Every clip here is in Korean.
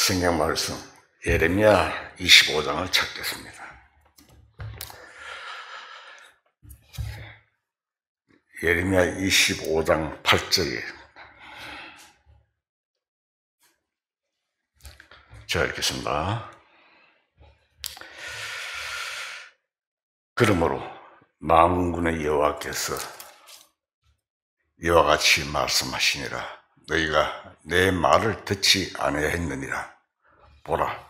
성경 말씀 예레미야 25장을 찾겠습니다. 예레미야 25장 8절에 제가 읽겠습니다. 그러므로 만군의 여호와께서 이와 같이 말씀하시니라. 너희가 내 말을 듣지 아니하였느니라. 보라,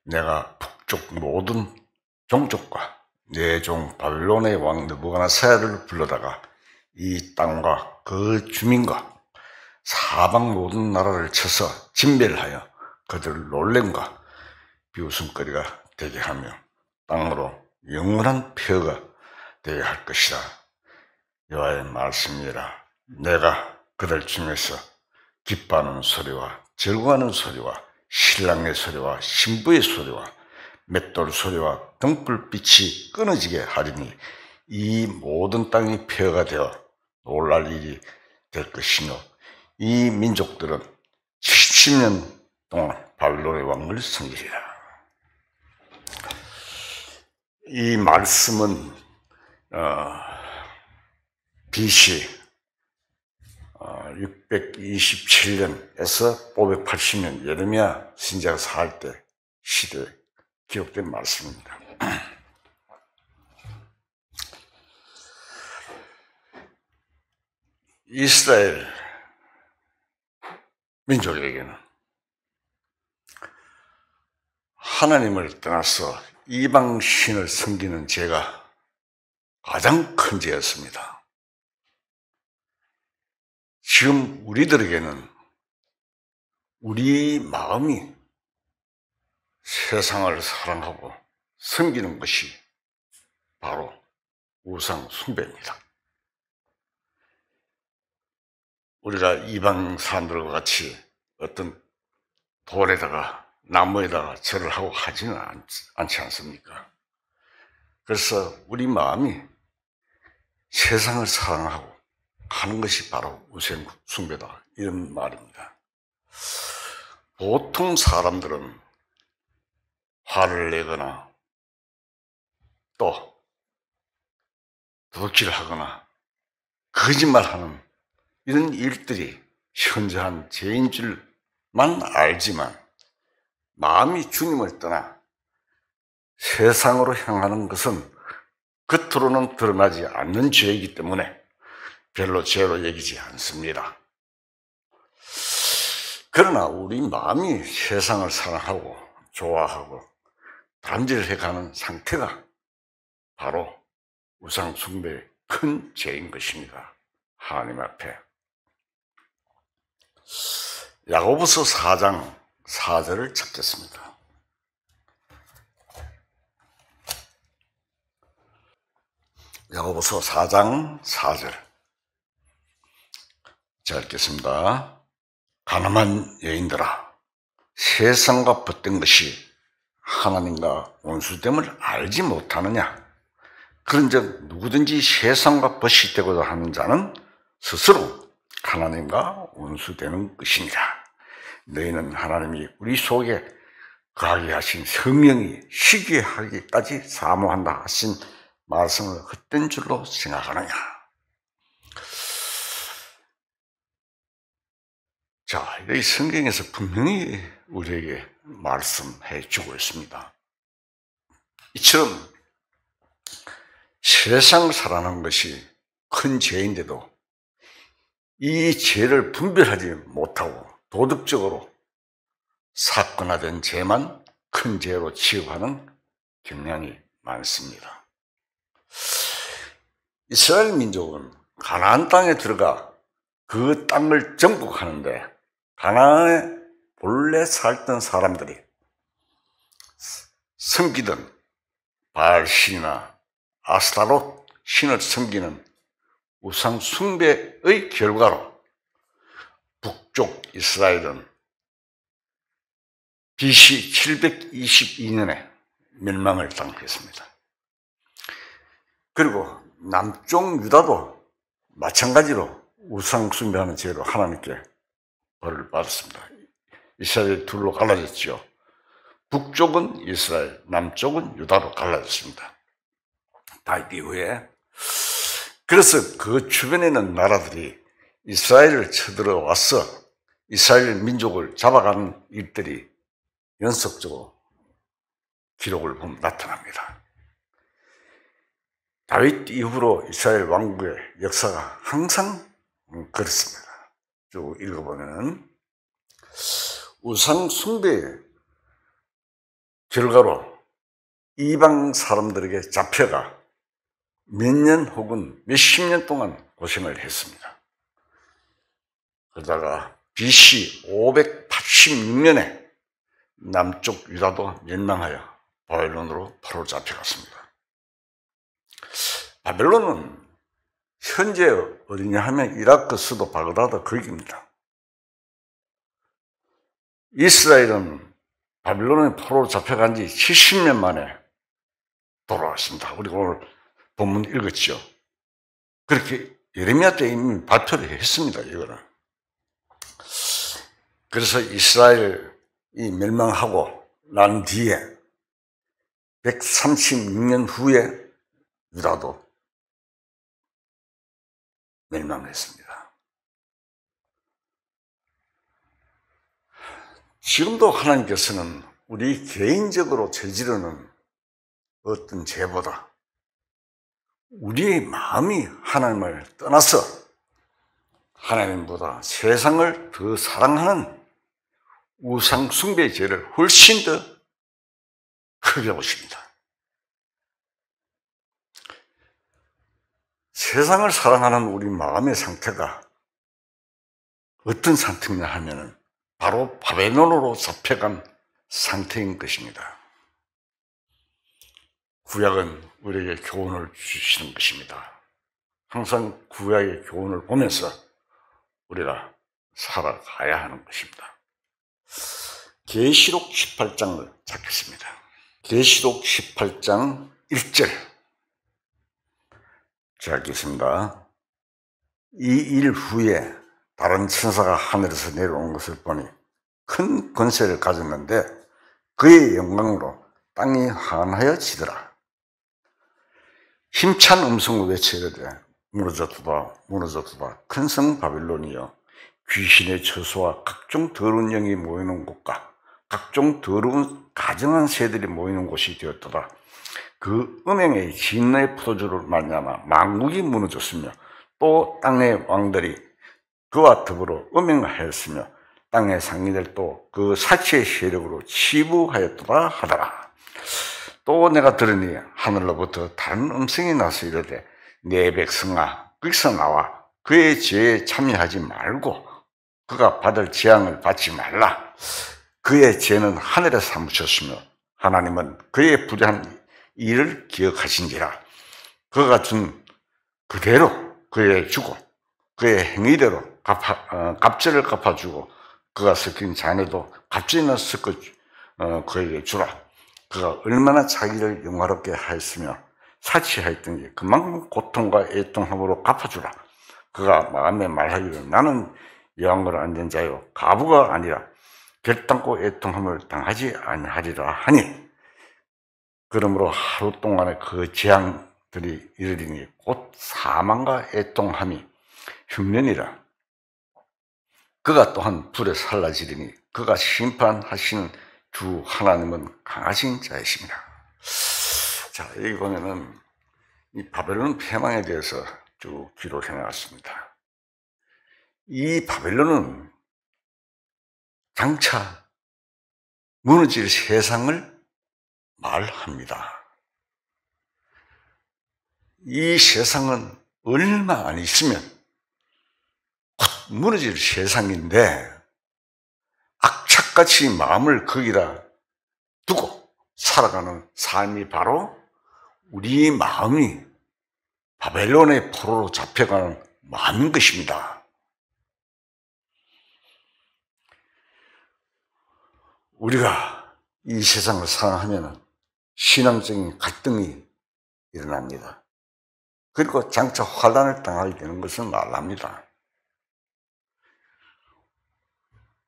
내가 북쪽 모든 종족과 내 종 바벨론의 왕 느부갓네살을 불러다가 이 땅과 그 주민과 사방 모든 나라를 쳐서 진멸하여 그들 놀램과 비웃음거리가 되게 하며 땅으로 영원한 폐허가 되게 할 것이다. 여호와의 말씀이라. 내가 그들 중에서 기뻐하는 소리와 즐거워하는 소리와 신랑의 소리와 신부의 소리와 맷돌 소리와 등불빛이 끊어지게 하리니 이 모든 땅이 폐허가 되어 놀랄 일이 될 것이며 이 민족들은 70년 동안 바벨론의 왕을 섬기리라. 이 말씀은 BC 627년에서 580년 예레미야 선지자가 살 때 시대에 기록된 말씀입니다. 이스라엘 민족에게는 하나님을 떠나서 이방 신을 섬기는 죄가 가장 큰 죄였습니다. 지금 우리들에게는 우리 마음이 세상을 사랑하고 섬기는 것이 바로 우상 숭배입니다. 우리가 이방 사람들과 같이 어떤 돌에다가 나무에다가 절을 하고 하지는 않지 않습니까? 그래서 우리 마음이 세상을 사랑하고 하는 것이 바로 우상 숭배다, 이런 말입니다. 보통 사람들은 화를 내거나 또 도둑질을 하거나 거짓말하는 이런 일들이 현저한 죄인 줄만 알지만 마음이 주님을 떠나 세상으로 향하는 것은 겉으로는 드러나지 않는 죄이기 때문에 별로 죄로 여기지 않습니다. 그러나 우리 마음이 세상을 사랑하고 좋아하고 단절해가는 상태가 바로 우상 숭배의 큰 죄인 것입니다. 하나님 앞에. 야고보서 4장 4절을 찾겠습니다. 야고보서 4장 4절. 자, 읽겠습니다. 가늠한 여인들아, 세상과 벗된 것이 하나님과 원수됨을 알지 못하느냐? 그런즉 누구든지 세상과 벗이 되고자 하는 자는 스스로 하나님과 원수되는 것이니라. 너희는 하나님이 우리 속에 거하게 하신 성령이 쉬게 하기까지 사모한다 하신 말씀을 헛된 줄로 생각하느냐? 자, 이 성경에서 분명히 우리에게 말씀해 주고 있습니다. 이처럼 세상을 살아가는 것이 큰 죄인데도 이 죄를 분별하지 못하고 도덕적으로 사건화된 죄만 큰 죄로 취급하는 경향이 많습니다. 이스라엘 민족은 가나안 땅에 들어가 그 땅을 정복하는데 가나안에 본래 살던 사람들이 섬기던 바알 신이나 아스타롯 신을 섬기는 우상 숭배의 결과로 북쪽 이스라엘은 BC 722년에 멸망을 당했습니다. 그리고 남쪽 유다도 마찬가지로 우상 숭배하는 죄로 하나님께 벌을 받았습니다. 이스라엘이 둘로 갈라졌죠. 북쪽은 이스라엘, 남쪽은 유다로 갈라졌습니다. 다윗 이후에. 그래서 그 주변에 있는 나라들이 이스라엘을 쳐들어와서 이스라엘 민족을 잡아가는 일들이 연속적으로 기록을 보면 나타납니다. 다윗 이후로 이스라엘 왕국의 역사가 항상 그렇습니다. 쭉 읽어보면 우상 숭배의 결과로 이방 사람들에게 잡혀가 몇 년 혹은 몇십 년 동안 고생을 했습니다. 그러다가 BC 586년에 남쪽 유다도 멸망하여 바벨론으로 바로 잡혀갔습니다. 바벨론은 현재 어디냐 하면 이라크 수도 바그다드 거기입니다. 이스라엘은 바벨론의 포로로 잡혀간 지 70년 만에 돌아왔습니다. 우리가 오늘 본문 읽었죠. 그렇게 예레미야 때 이미 발표를 했습니다. 이거는. 그래서 이스라엘이 멸망하고 난 뒤에 136년 후에 유다도 멸망했습니다. 지금도 하나님께서는 우리 개인적으로 저지르는 어떤 죄보다 우리의 마음이 하나님을 떠나서 하나님보다 세상을 더 사랑하는 우상 숭배의 죄를 훨씬 더 크게 보십니다. 세상을 사랑하는 우리 마음의 상태가 어떤 상태냐 하면은 바로 바벨론으로 잡혀간 상태인 것입니다. 구약은 우리에게 교훈을 주시는 것입니다. 항상 구약의 교훈을 보면서 우리가 살아가야 하는 것입니다. 계시록 18장을 찾겠습니다. 계시록 18장 1절. 자, 읽겠습니다. 이 일 후에 다른 천사가 하늘에서 내려오는 것을 보니 큰 권세를 가졌는데 그의 영광으로 땅이 환하여 지더라. 힘찬 음성으로 외치되 무너져두다 무너져두다 큰 성 바빌론이여 귀신의 처소와 각종 더러운 영이 모이는 곳과 각종 더러운 가증한 새들이 모이는 곳이 되었도다. 그 음행의 진노의 포도주를 말미암아 만국이 무너졌으며 또 땅의 왕들이 그와 더불어 음행하였으며 땅의 상인들도 그 사치의 세력으로 치부하였도다 하더라. 또 내가 들으니 하늘로부터 다른 음성이 나서 이르되 내 백성아 거기서 나와 그의 죄에 참여하지 말고 그가 받을 재앙을 받지 말라. 그의 죄는 하늘에 사무쳤으며 하나님은 그의 불의한 일을 기억하신지라. 그가 준 그대로 그의 주고 그의 행위대로 갑절을 갚아주고 그가 섞인 자녀도 갑절이나 섞어 그에게 주라. 그가 얼마나 자기를 영화롭게 하였으며 사치하였던지 그만큼 고통과 애통함으로 갚아주라. 그가 마음에 말하기를 나는 여호와를 앉은 자요 가부가 아니라 결단코 애통함을 당하지 아니하리라 하니 그러므로 하루 동안에 그 재앙들이 이르리니 곧 사망과 애통함이 흉년이라. 그가 또한 불에 살라지리니 그가 심판하시는 주 하나님은 강하신 자이십니다. 자, 여기 보면은 이 바벨론 패망에 대해서 쭉 기록해 나왔습니다. 이 바벨론은 장차 무너질 세상을 말합니다. 이 세상은 얼마 안 있으면 곧 무너질 세상인데 악착같이 마음을 거기다 두고 살아가는 삶이 바로 우리 마음이 바벨론의 포로로 잡혀가는 마음인 것입니다. 우리가 이 세상을 사랑하면 신앙적인 갈등이 일어납니다. 그리고 장차 환난을 당하게 되는 것은 말랍니다.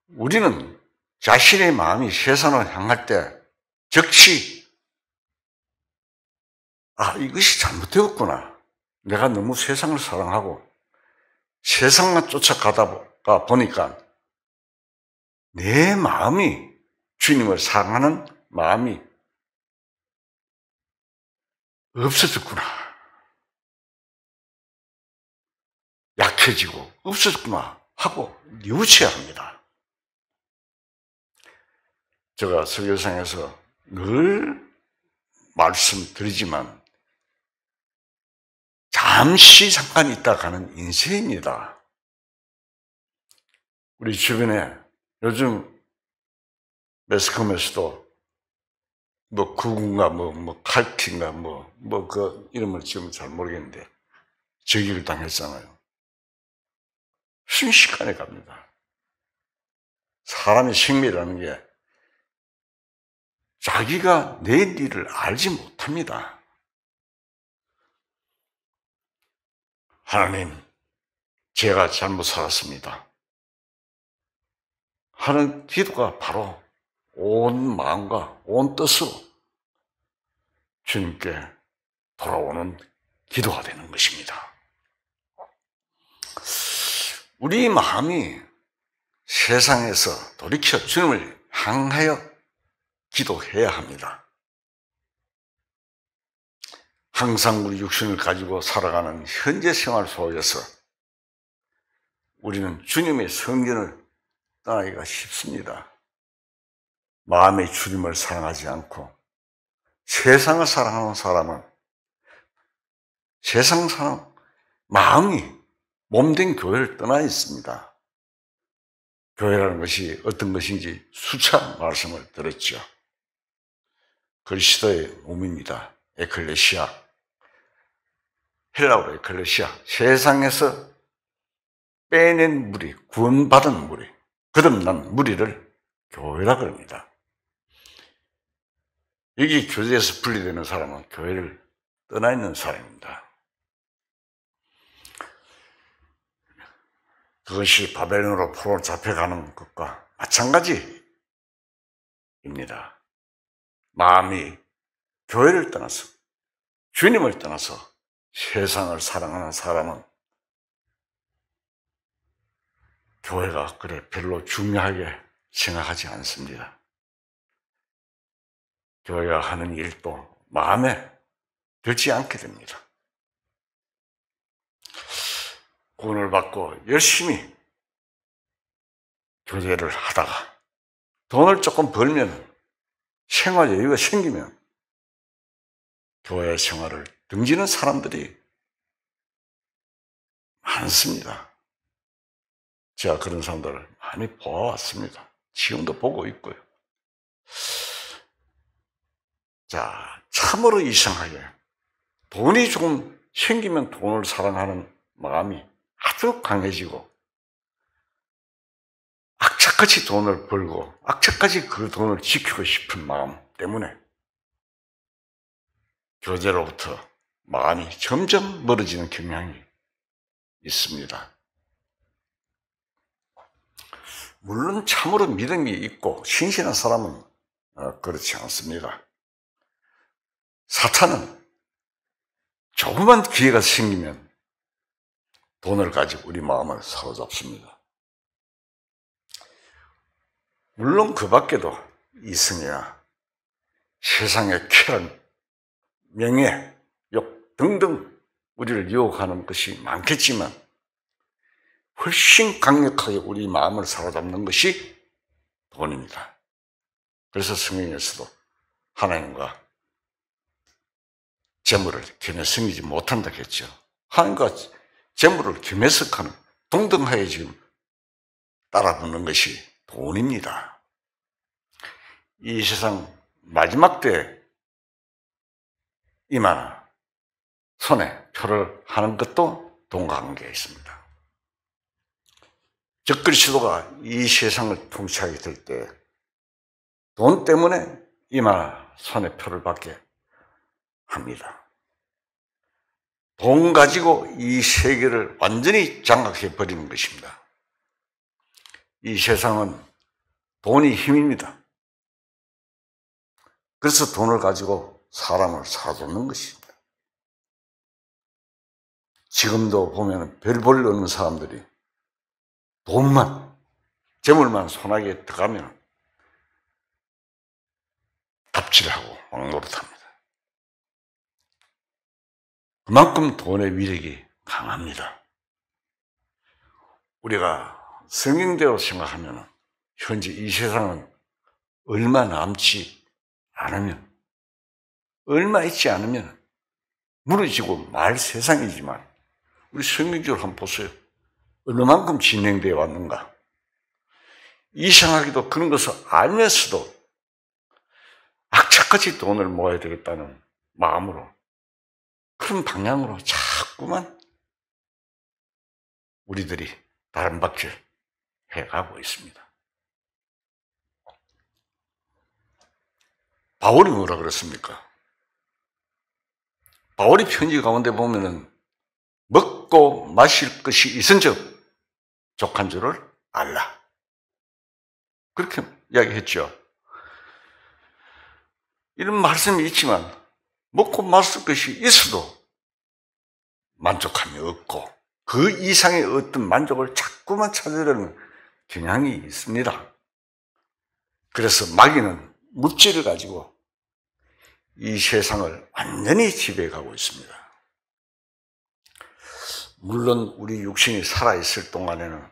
우리는 자신의 마음이 세상을 향할 때 즉시 이것이 잘못되었구나. 내가 너무 세상을 사랑하고 세상만 쫓아가다 보니까 내 마음이 주님을 사랑하는 마음이 없어졌구나. 약해지고 없어졌구나 하고 뉘우쳐야 합니다. 제가 설교상에서 늘 말씀드리지만 잠시 잠깐 있다 가는 인생입니다. 우리 주변에 요즘 매스컴에서도 구군가 칼키인가 그 이름을 지금 잘 모르겠는데 저기를 당했잖아요. 순식간에 갑니다. 사람의 생명이라는 게 자기가 내 일을 알지 못합니다. 하나님, 제가 잘못 살았습니다 하는 기도가 바로 온 마음과 온 뜻으로 주님께 돌아오는 기도가 되는 것입니다. 우리 마음이 세상에서 돌이켜 주님을 향하여 기도해야 합니다. 항상 우리 육신을 가지고 살아가는 현재 생활 속에서 우리는 주님의 성전을 떠나기가 쉽습니다. 마음의 주님을 사랑하지 않고 세상을 사랑하는 사람은 세상 사람, 마음이 몸된 교회를 떠나 있습니다. 교회라는 것이 어떤 것인지 수차 말씀을 드렸죠. 그리스도의 몸입니다. 에클레시아. 헬라어로 에클레시아. 세상에서 빼낸 무리, 구원받은 무리, 거듭난 무리를 교회라 그럽니다. 여기 교제에서 분리되는 사람은 교회를 떠나 있는 사람입니다. 그것이 바벨론으로 포로 잡혀가는 것과 마찬가지입니다. 마음이 교회를 떠나서 주님을 떠나서 세상을 사랑하는 사람은 교회가 별로 중요하게 생각하지 않습니다. 교회가 하는 일도 마음에 들지 않게 됩니다. 구원을 받고 열심히 교제를 하다가 돈을 조금 벌면 생활 여유가 생기면 교회 생활을 등지는 사람들이 많습니다. 제가 그런 사람들을 많이 보아왔습니다. 지금도 보고 있고요. 자, 참으로 이상하게 돈이 조금 생기면 돈을 사랑하는 마음이 아주 강해지고 악착같이 돈을 벌고 악착같이 그 돈을 지키고 싶은 마음 때문에 교제로부터 마음이 점점 멀어지는 경향이 있습니다. 물론 참으로 믿음이 있고 신실한 사람은 그렇지 않습니다. 사탄은 조그만 기회가 생기면 돈을 가지고 우리 마음을 사로잡습니다. 물론 그 밖에도 이승이나 세상의 쾌락, 명예, 욕 등등 우리를 유혹하는 것이 많겠지만 훨씬 강력하게 우리 마음을 사로잡는 것이 돈입니다. 그래서 성경에서도 하나님과 재물을 겸해 섬기지 못한다고 했죠. 하나님과 재물을 겸해석하는 동등하게 지금 따라붙는 것이 돈입니다. 이 세상 마지막 때 이마나 손에 표를 하는 것도 돈과 관계가 있습니다. 적그리스도가 이 세상을 통치하게 될 때 돈 때문에 이마나 손에 표를 받게 합니다. 돈 가지고 이 세계를 완전히 장악해 버리는 것입니다. 이 세상은 돈이 힘입니다. 그래서 돈을 가지고 사람을 사로잡는 것입니다. 지금도 보면 별 볼 일 없는 사람들이 돈만, 재물만 손아귀에 들어가면 갑질하고 왕노릇합니다. 그만큼 돈의 위력이 강합니다. 우리가 성경대로 생각하면 현재 이 세상은 얼마 남지 않으면, 얼마 있지 않으면 무너지고 말 세상이지만 우리 성경적으로 한번 보세요. 얼마만큼 진행되어 왔는가. 이상하게도 그런 것을 알면서도 악착같이 돈을 모아야 되겠다는 마음으로 그런 방향으로 자꾸만 우리들이 다른 박질 해가고 있습니다. 바울이 뭐라 그랬습니까? 바울이 편지 가운데 보면은 먹고 마실 것이 있은즉 족한 줄을 알라. 그렇게 이야기했죠. 이런 말씀이 있지만 먹고 마실 것이 있어도 만족함이 없고 그 이상의 어떤 만족을 자꾸만 찾으려는 경향이 있습니다. 그래서 마귀는 물질을 가지고 이 세상을 완전히 지배해가고 있습니다. 물론 우리 육신이 살아있을 동안에는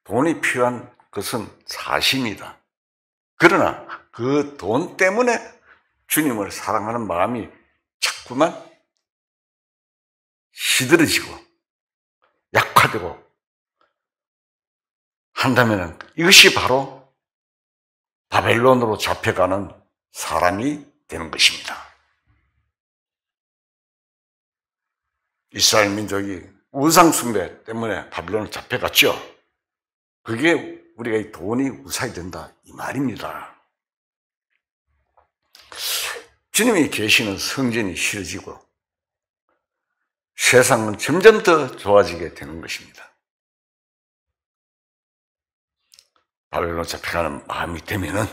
돈이 필요한 것은 사실입니다. 그러나 그 돈 때문에 주님을 사랑하는 마음이 자꾸만 시들어지고 약화되고 한다면 이것이 바로 바벨론으로 잡혀가는 사람이 되는 것입니다. 이스라엘 민족이 우상숭배 때문에 바벨론으로 잡혀갔죠. 그게 우리가 이 돈이 우상이 된다 이 말입니다. 주님이 계시는 성전이 싫어지고 세상은 점점 더 좋아지게 되는 것입니다. 바벨론 잡혀가는 마음이 되면은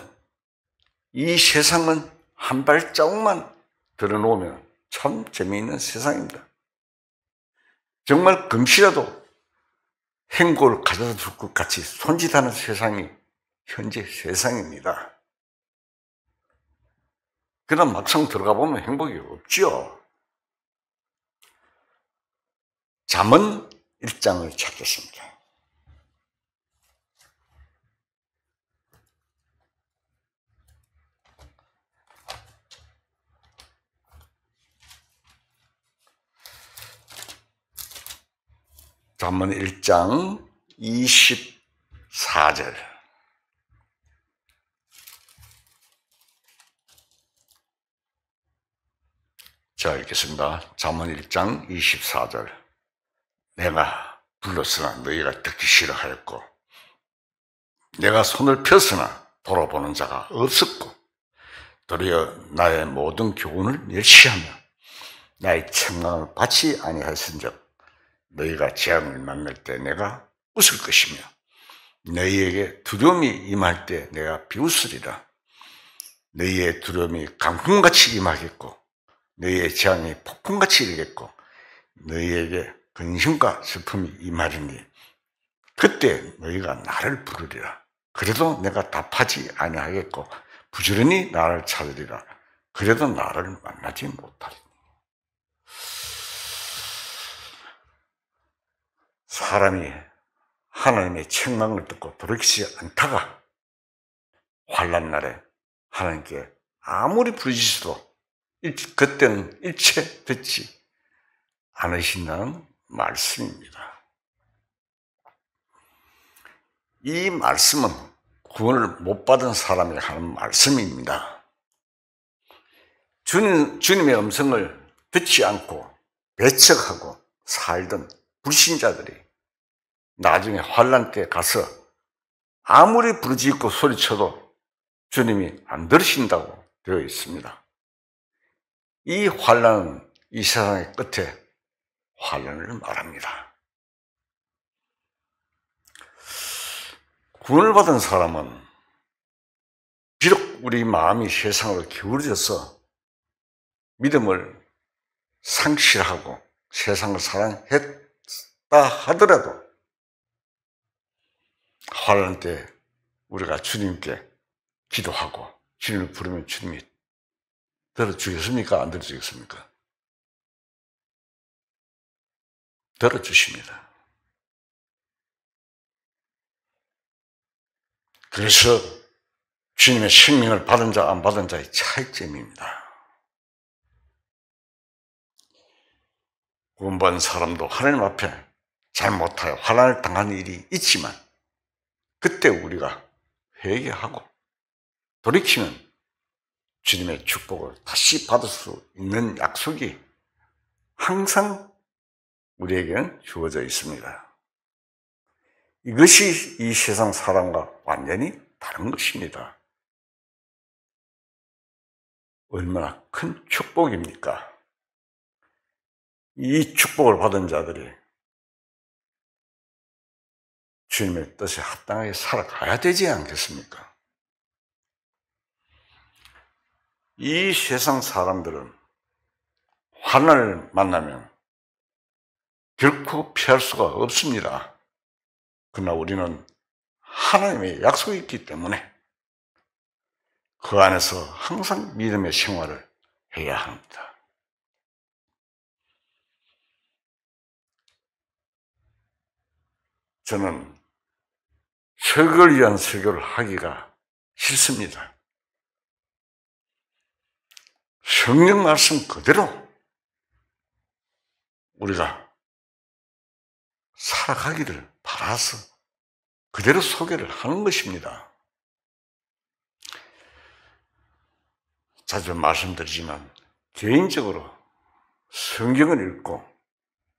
이 세상은 한 발자국만 들어놓으면 참 재미있는 세상입니다. 정말 금시라도 행복을 가져다 줄 것 같이 손짓하는 세상이 현재 세상입니다. 그러나 막상 들어가 보면 행복이 없죠. 잠언 1장을 찾겠습니다. 잠언 1장 24절. 자, 읽겠습니다. 잠언 1장 24절. 내가 불렀으나 너희가 듣기 싫어하였고 내가 손을 폈으나 돌아보는 자가 없었고 도리어 나의 모든 교훈을 멸시하며 나의 책망을 받지 아니하였은즉 너희가 재앙을 만날 때 내가 웃을 것이며 너희에게 두려움이 임할 때 내가 비웃으리라. 너희의 두려움이 강풍같이 임하겠고 너희의 재앙이 폭풍같이 이르겠고 너희에게 근심과 슬픔이 임하리니 그때 너희가 나를 부르리라. 그래도 내가 답하지 아니하겠고 부지런히 나를 찾으리라. 그래도 나를 만나지 못하리니. 사람이 하나님의 책망을 듣고 돌이키지 않다가 환난 날에 하나님께 아무리 부르짖어도 그때는 일체 듣지 않으신다는 말씀입니다. 이 말씀은 구원을 못 받은 사람이 하는 말씀입니다. 주님의 음성을 듣지 않고 배척하고 살던 불신자들이 나중에 환난 때 가서 아무리 부르짖고 소리쳐도 주님이 안 들으신다고 되어 있습니다. 이 환난은 이 세상의 끝에 환난을 말합니다. 구원을 받은 사람은 우리 마음이 세상으로 기울어져서 믿음을 상실하고 세상을 사랑했다 하더라도 화난 때 우리가 주님께 기도하고 주님을 부르면 주님이 들어주겠습니까? 안 들어주겠습니까? 들어주십니다. 그래서 주님의 생명을 받은 자, 안 받은 자의 차이점입니다. 구원받은 사람도 하나님 앞에 잘못하여 환난을 당한 일이 있지만 그때 우리가 회개하고 돌이키면 주님의 축복을 다시 받을 수 있는 약속이 항상 우리에게는 주어져 있습니다. 이것이 이 세상 사람과 완전히 다른 것입니다. 얼마나 큰 축복입니까? 이 축복을 받은 자들이 주님의 뜻에 합당하게 살아가야 되지 않겠습니까? 이 세상 사람들은 환난을 만나면 결코 피할 수가 없습니다. 그러나 우리는 하나님의 약속이 있기 때문에 그 안에서 항상 믿음의 생활을 해야 합니다. 저는 설교를 위한 설교를 하기가 싫습니다. 성경 말씀 그대로 우리가 살아가기를 바라서 그대로 소개를 하는 것입니다. 자주 말씀드리지만 개인적으로 성경을 읽고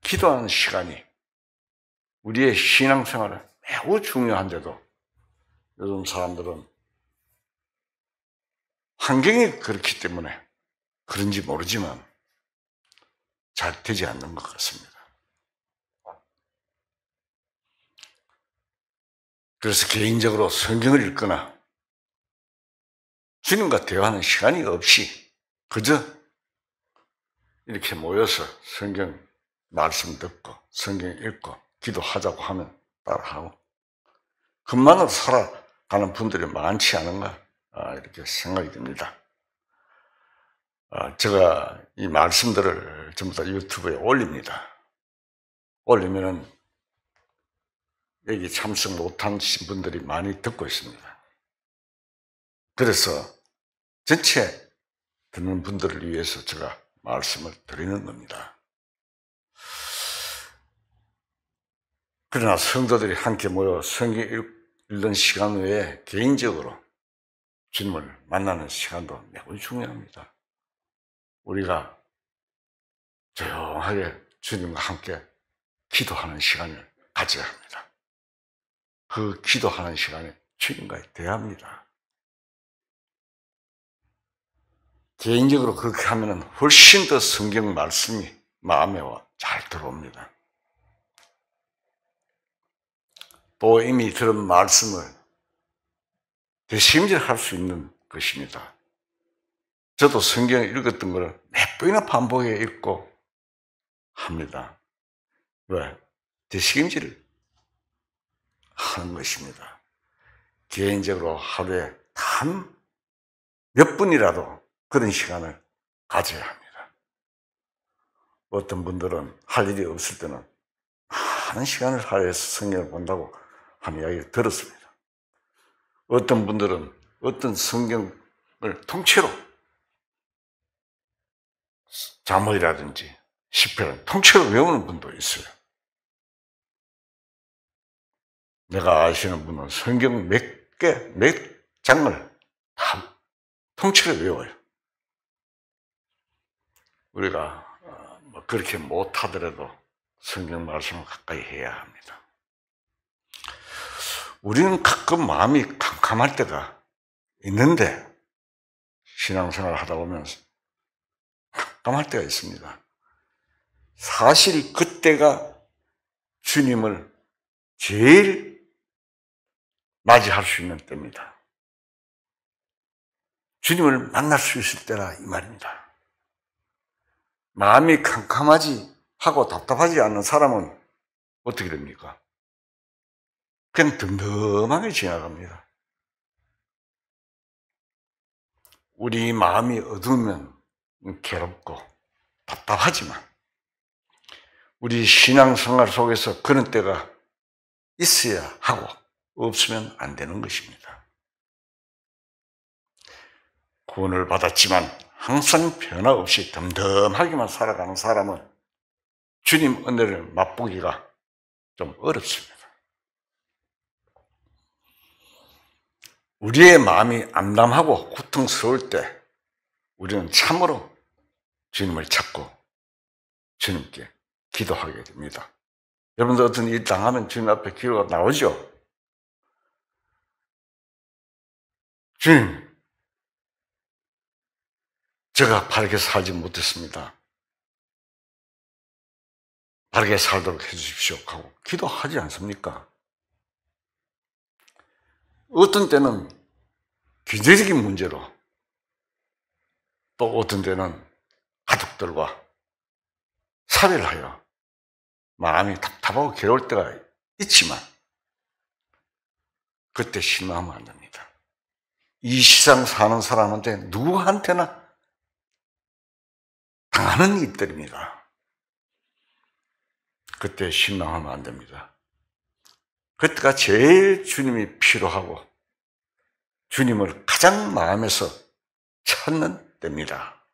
기도하는 시간이 우리의 신앙생활에 매우 중요한데도 요즘 사람들은 환경이 그렇기 때문에 그런지 모르지만 잘 되지 않는 것 같습니다. 그래서 개인적으로 성경을 읽거나 주님과 대화하는 시간이 없이 그저 이렇게 모여서 성경 말씀 듣고 성경 읽고 기도하자고 하면 따라하고 그것만으로 살아가는 분들이 많지 않은가 이렇게 생각이 듭니다. 제가 이 말씀들을 전부 다 유튜브에 올립니다. 올리면은 여기 참석 못한 분들이 많이 듣고 있습니다. 그래서 전체 듣는 분들을 위해서 제가 말씀을 드리는 겁니다. 그러나 성도들이 함께 모여 성경 읽는 시간 외에 개인적으로 주님을 만나는 시간도 매우 중요합니다. 우리가 조용하게 주님과 함께 기도하는 시간을 가져야 합니다. 그 기도하는 시간에 주님과 대화합니다. 개인적으로 그렇게 하면 훨씬 더 성경 말씀이 마음에 잘 들어옵니다. 또 이미 들은 말씀을 되새김질할 수 있는 것입니다. 저도 성경을 읽었던 것을 몇 번이나 반복해 읽고 합니다. 왜? 되새김질을 하는 것입니다. 개인적으로 하루에 단 몇 분이라도 그런 시간을 가져야 합니다. 어떤 분들은 할 일이 없을 때는 많은 시간을 할애해서 성경을 본다고 하는 이야기를 들었습니다. 어떤 분들은 어떤 성경을 통째로 잠언이라든지 시편을 통째로 외우는 분도 있어요. 내가 아시는 분은 성경 몇 장을 다 통째로 외워요. 우리가 그렇게 못하더라도 성경 말씀을 가까이 해야 합니다. 우리는 가끔 마음이 캄캄할 때가 있는데 신앙생활을 하다 보면 깜깜할 때가 있습니다. 사실 그때가 주님을 제일 맞이할 수 있는 때입니다. 주님을 만날 수 있을 때라 이 말입니다. 마음이 캄캄하지 하고 답답하지 않는 사람은 어떻게 됩니까? 그냥 덤덤하게 지나갑니다. 우리 마음이 어두우면 괴롭고 답답하지만 우리 신앙생활 속에서 그런 때가 있어야 하고 없으면 안 되는 것입니다. 구원을 받았지만 항상 변화없이 덤덤하게만 살아가는 사람은 주님 은혜를 맛보기가 좀 어렵습니다. 우리의 마음이 암담하고 고통스러울 때 우리는 참으로 주님을 찾고 주님께 기도하게 됩니다. 여러분들 어떤 일 당하면 주님 앞에 기도가 나오죠? 주님, 제가 바르게 살지 못했습니다. 바르게 살도록 해주십시오 하고 기도하지 않습니까? 어떤 때는 경제적인 문제로, 또 어떤 때는 가족들과 사별을 하여 마음이 답답하고 괴로울 때가 있지만 그때 실망하면 안 됩니다. 이 세상 사는 사람한테 누구한테나 당하는 일들입니다. 그때 실망하면 안 됩니다. 그때가 제일 주님이 필요하고 주님을 가장 마음에서 찾는 때입니다.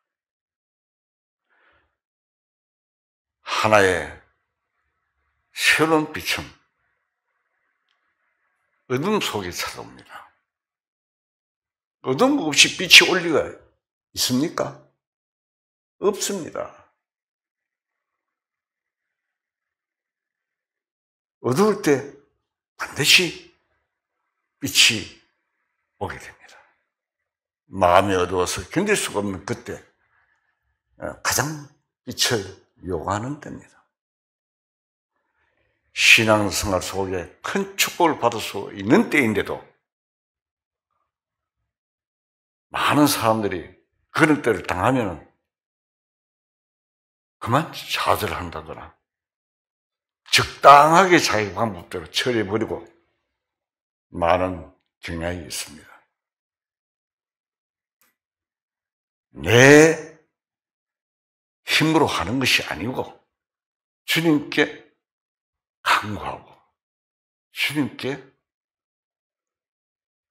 하나의 새로운 빛은 어둠 속에 찾아옵니다. 어둠 없이 빛이 올 리가 있습니까? 없습니다. 어두울 때 반드시 빛이 오게 됩니다. 마음이 어두워서 견딜 수가 없는 그때 가장 빛을 요구하는 때입니다. 신앙생활 속에 큰 축복을 받을 수 있는 때인데도 많은 사람들이 그런 때를 당하면 그만 좌절한다거나 적당하게 자기 방법대로 처리해버리고 많은 경향이 있습니다. 내 힘으로 하는 것이 아니고 주님께 간구하고 주님께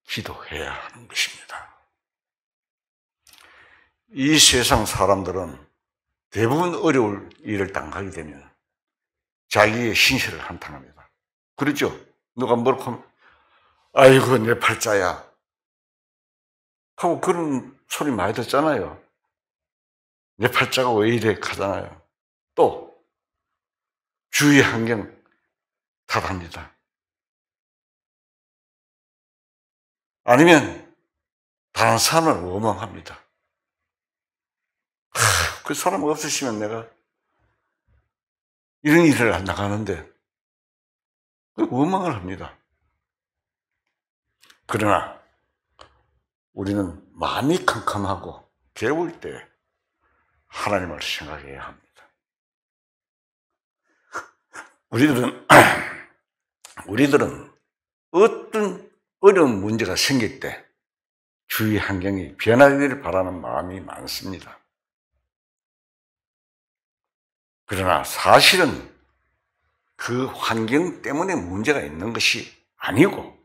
기도해야 하는 것입니다. 이 세상 사람들은 대부분 어려울 일을 당하게 되면 자기의 신세를 한탄합니다. 그렇죠? 누가 뭐라고 하면 아이고 내 팔자야 하고 그런 소리 많이 듣잖아요. 내 팔자가 왜 이래 하잖아요. 또 주위 환경 탓합니다. 아니면 다른 사람을 원망합니다. 그 사람 없으시면 내가 이런 일을 안 나가는데 원망을 합니다. 그러나 우리는 마음이 캄캄하고 괴로울 때 하나님을 생각해야 합니다. 우리들은 어떤 어려운 문제가 생길 때 주위 환경이 변하기를 바라는 마음이 많습니다. 그러나 사실은 그 환경 때문에 문제가 있는 것이 아니고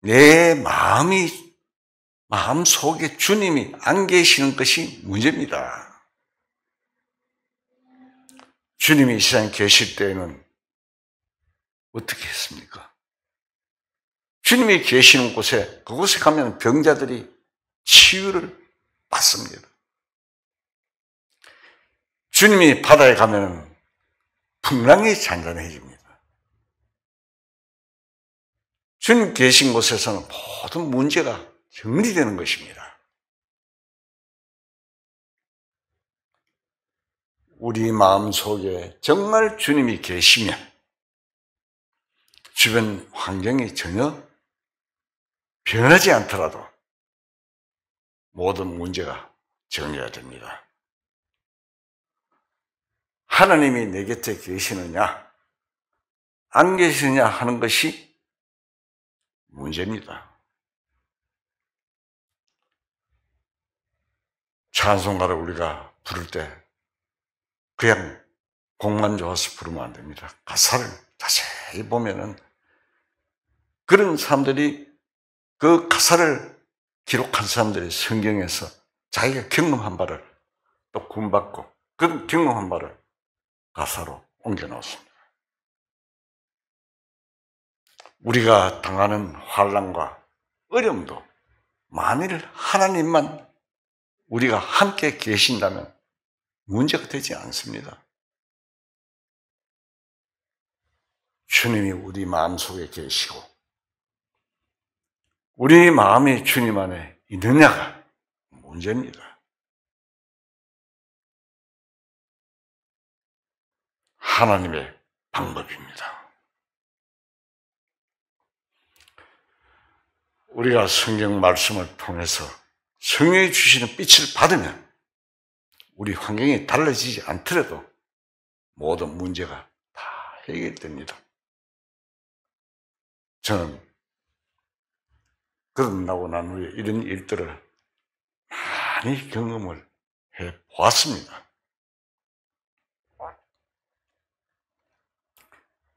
내 마음 속에 주님이 안 계시는 것이 문제입니다. 주님이 이 세상에 계실 때에는 어떻게 했습니까? 주님이 계시는 곳에 그곳에 가면 병자들이 치유를 받습니다. 주님이 바다에 가면 풍랑이 잔잔해집니다. 주님 계신 곳에서는 모든 문제가 정리되는 것입니다. 우리 마음속에 정말 주님이 계시면 주변 환경이 전혀 변하지 않더라도 모든 문제가 정리가 됩니다. 하나님이 내 곁에 계시느냐, 안 계시느냐 하는 것이 문제입니다. 찬송가를 우리가 부를 때 그냥 곡만 좋아서 부르면 안 됩니다. 가사를 자세히 보면은 그런 사람들이, 그 가사를 기록한 사람들이 성경에서 자기가 경험한 바를 또 구원받고 그 경험한 바를 가사로 옮겨 놓습니다. 우리가 당하는 환난과 어려움도 만일 하나님만 우리가 함께 계신다면 문제가 되지 않습니다. 주님이 우리 마음속에 계시고 우리 마음이 주님 안에 있느냐가 문제입니다. 하나님의 방법입니다. 우리가 성경 말씀을 통해서 성령이 주시는 빛을 받으면 우리 환경이 달라지지 않더라도 모든 문제가 다 해결됩니다. 저는 그러고 난 후에 이런 일들을 많이 경험을 해 보았습니다.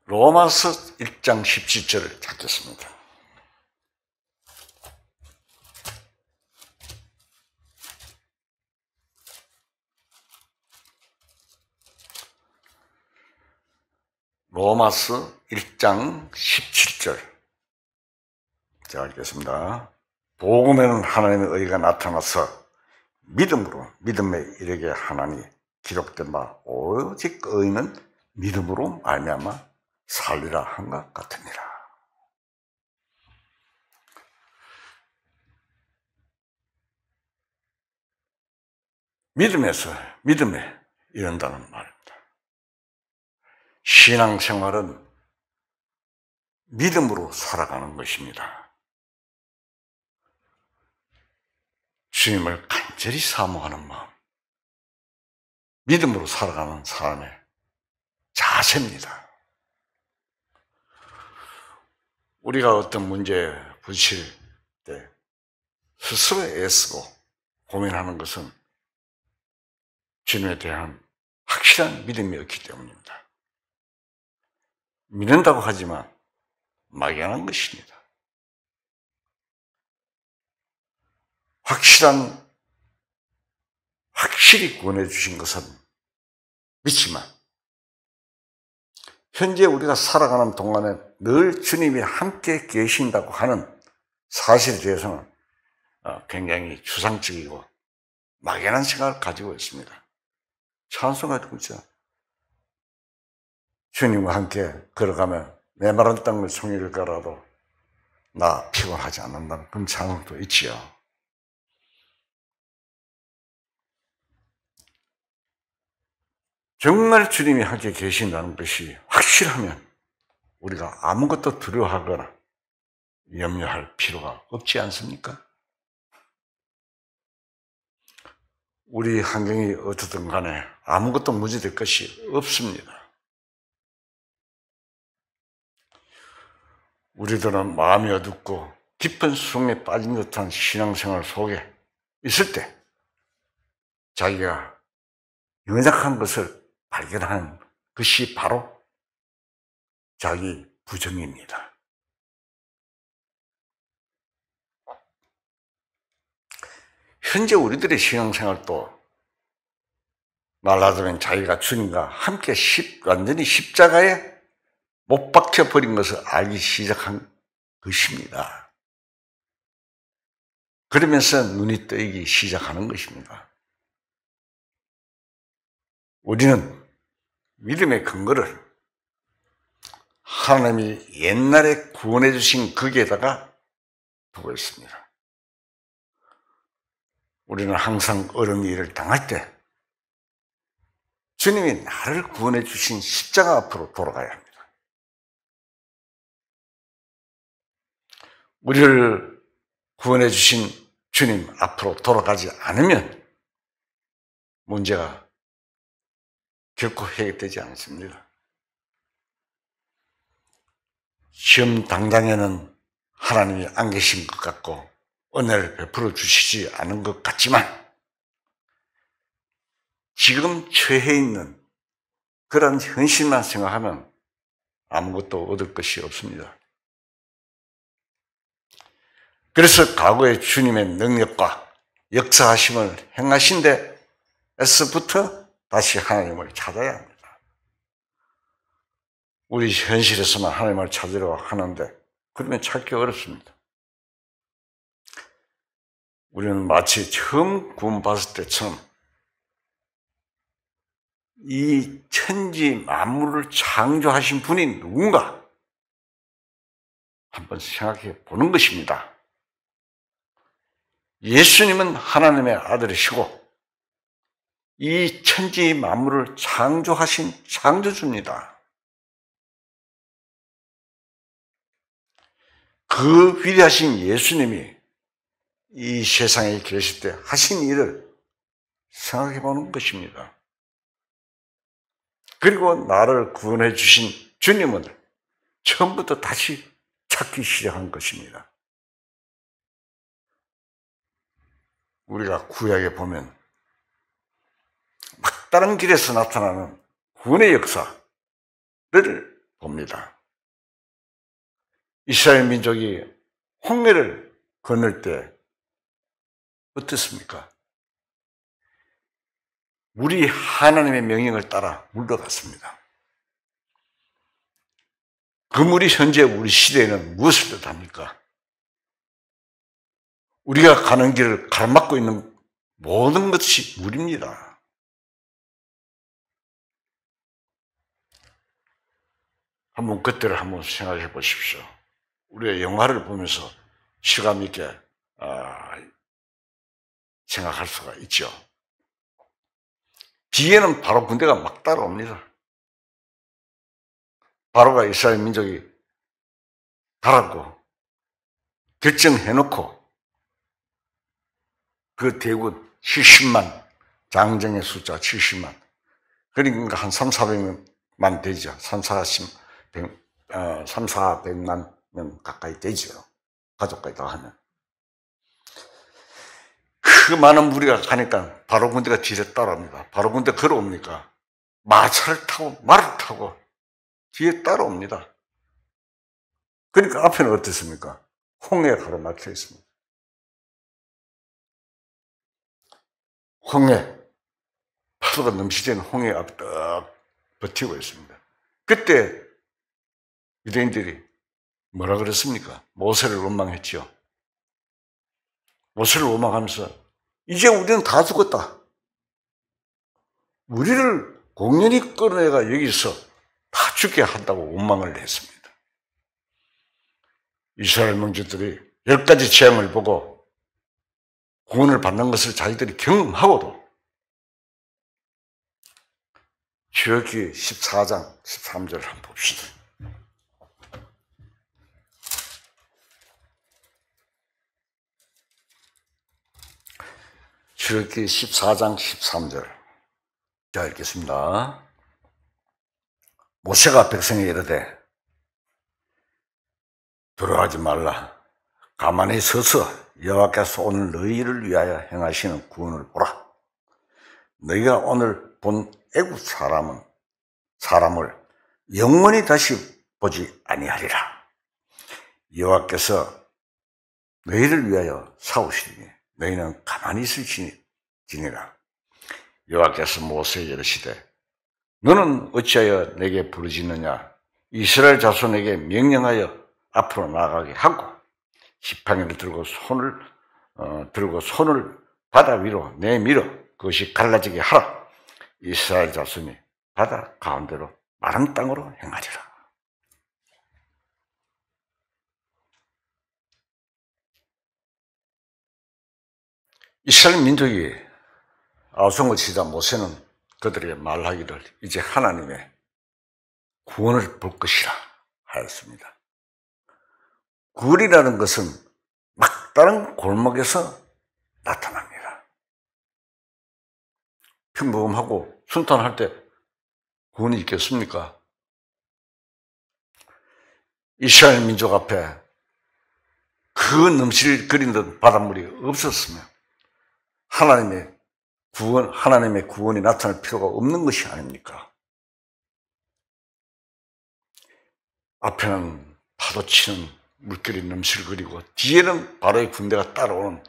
로마서 1장 17절을 찾겠습니다. 로마서 1장 17절. 자, 읽겠습니다. 복음에는 하나님의 의가 나타나서 믿음으로 믿음에 이르게 하나니 기록된 바 오직 의는 믿음으로 말미암아 살리라 한 것 같으니라. 믿음에서 믿음에 이른다는 말입니다. 신앙생활은 믿음으로 살아가는 것입니다. 주님을 간절히 사모하는 마음, 믿음으로 살아가는 사람의 자세입니다. 우리가 어떤 문제에 부딪힐 때 스스로 애쓰고 고민하는 것은 주님에 대한 확실한 믿음이 없기 때문입니다. 믿는다고 하지만 막연한 것입니다. 확실히 구원해 주신 것은 믿지만 현재 우리가 살아가는 동안에 늘 주님이 함께 계신다고 하는 사실에 대해서는 굉장히 추상적이고 막연한 생각을 가지고 있습니다. 찬송가 듣고 있죠. 주님과 함께 걸어가면 내 마른 땅을 송이를 가라도 나 피곤하지 않는다는 그런 찬송도 있지요. 정말 주님이 함께 계신다는 것이 확실하면 우리가 아무것도 두려워하거나 염려할 필요가 없지 않습니까? 우리 환경이 어떻든 간에 아무것도 문제될 것이 없습니다. 우리들은 마음이 어둡고 깊은 수렁에 빠진 듯한 신앙생활 속에 있을 때 자기가 연약한 것을 발견하는 것이 바로 자기 부정입니다. 현재 우리들의 신앙생활도 말하자면 자기가 주님과 함께 완전히 십자가에 못 박혀버린 것을 알기 시작한 것입니다. 그러면서 눈이 뜨이기 시작하는 것입니다. 우리는 믿음의 근거를 하나님이 옛날에 구원해 주신 거기에다가 두고 있습니다. 우리는 항상 어려운 일을 당할 때 주님이 나를 구원해 주신 십자가 앞으로 돌아가야 합니다. 우리를 구원해 주신 주님 앞으로 돌아가지 않으면 문제가 결코 해결되지 않습니다. 시험 당장에는 하나님이 안 계신 것 같고 은혜를 베풀어 주시지 않은 것 같지만 지금 처해 있는 그런 현실만 생각하면 아무것도 얻을 것이 없습니다. 그래서 과거의 주님의 능력과 역사하심을 행하신 데에서부터 다시 하나님을 찾아야 합니다. 우리 현실에서만 하나님을 찾으려고 하는데 그러면 찾기 어렵습니다. 우리는 마치 처음 구원받을 때처럼 이 천지 만물을 창조하신 분이 누군가 한번 생각해 보는 것입니다. 예수님은 하나님의 아들이시고 이 천지 만물을 창조하신 창조주입니다. 그 위대하신 예수님이 이 세상에 계실 때 하신 일을 생각해 보는 것입니다. 그리고 나를 구원해 주신 주님은 처음부터 다시 찾기 시작한 것입니다. 우리가 구약에 보면 막다른 길에서 나타나는 구원의 역사를 봅니다. 이스라엘 민족이 홍해를 건널 때 어떻습니까? 물이 하나님의 명령을 따라 물러갔습니다. 그 물이 현재 우리 시대에는 무엇을 뜻합니까? 우리가 가는 길을 가로막고 있는 모든 것이 물입니다. 한번 그때를 한번 생각해 보십시오. 우리가 영화를 보면서 실감 있게 생각할 수가 있죠. 뒤에는 바로 군대가 막 따라옵니다. 바로가 이스라엘 민족이 가라고 결정해놓고 그 대군 70만, 장정의 숫자 70만, 그러니까 한 3,400만 되죠. 3,400만 명 가까이 되죠. 가족까지 다 하면. 그 많은 무리가 가니까 바로 군대가 뒤에 따라옵니다. 바로 군대 걸어옵니까? 마차를 타고 말을 타고 뒤에 따라옵니다. 그러니까 앞에는 어떻습니까? 홍해가 가로막혀 있습니다. 홍해, 파도가 넘치는 홍해 앞에 딱 버티고 있습니다. 그때 유대인들이 뭐라 그랬습니까? 모세를 원망했죠. 모세를 원망하면서 이제 우리는 다 죽었다. 우리를 공연히 끌어내가 여기서 다 죽게 한다고 원망을 했습니다. 이스라엘 민족들이 10가지 재앙을 보고 구원을 받는 것을 자기들이 경험하고도 출애굽기 14장 13절 한번 봅시다. 출애굽기 14장 13절. 자, 읽겠습니다. 모세가 백성에게 이르되 두려워하지 말라. 가만히 서서 여호와께서 오늘 너희를 위하여 행하시는 구원을 보라. 너희가 오늘 본 애굽 사람을 영원히 다시 보지 아니하리라. 여호와께서 너희를 위하여 싸우시리니 너희는 가만히 있을지니라. 여호와께서 모세에게 이르시되 너는 어찌하여 내게 부르짖느냐. 이스라엘 자손에게 명령하여 앞으로 나아가게 하고 지팡이를 들고 손을 바다 위로 내밀어 그것이 갈라지게 하라. 이스라엘 자손이 바다 가운데로 마른 땅으로 행하리라. 이스라엘 민족이 아우성을 치자 모세는 그들에게 말하기를 이제 하나님의 구원을 볼 것이라 하였습니다. 구원이라는 것은 막다른 골목에서 나타납니다. 평범하고 순탄할 때 구원이 있겠습니까? 이스라엘 민족 앞에 그 넘실거리는 바닷물이 없었으면 하나님의 구원이 나타날 필요가 없는 것이 아닙니까? 앞에는 파도치는 물결이 넘실거리고 뒤에는 바로의 군대가 따라오는